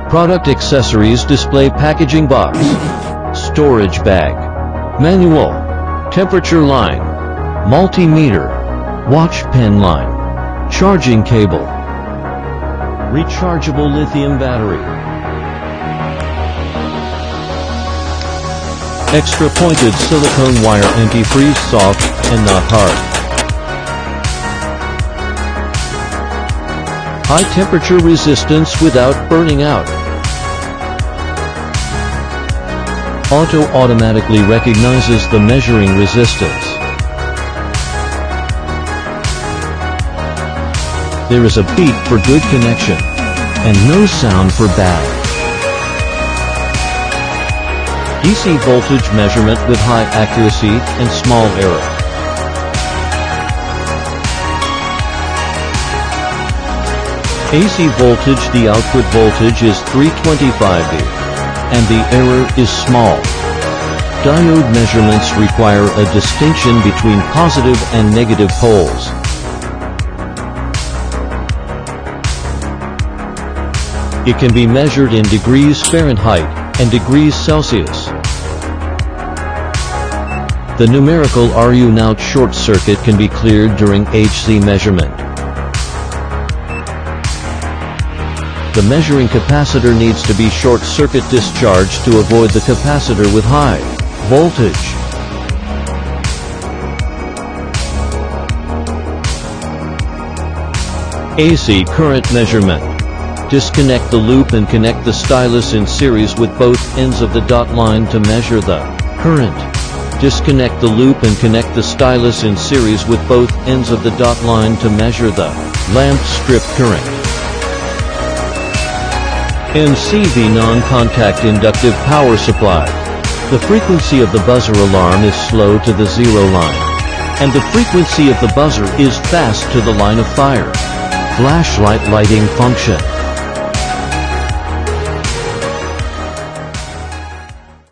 Product accessories display packaging box, storage bag, manual, temperature line, multimeter, watch pen line, charging cable, rechargeable lithium battery, extra pointed silicone wire, anti-freeze, soft and not hard. High temperature resistance without burning out. Automatically recognizes the measuring resistance. There is a beep for good connection, and no sound for bad. DC voltage measurement with high accuracy and small error. AC voltage, the output voltage is 325V, and the error is small. Diode measurements require a distinction between positive and negative poles. It can be measured in degrees Fahrenheit and degrees Celsius. The numerical RU-out short circuit can be cleared during HC measurement. The measuring capacitor needs to be short circuit discharged to avoid the capacitor with high voltage. AC current measurement. Disconnect the loop and connect the stylus in series with both ends of the dot line to measure the current. Disconnect the loop and connect the stylus in series with both ends of the dot line to measure the lamp strip current. NCV non-contact inductive power supply. The frequency of the buzzer alarm is slow to the zero line, and the frequency of the buzzer is fast to the line of fire. Flashlight lighting function.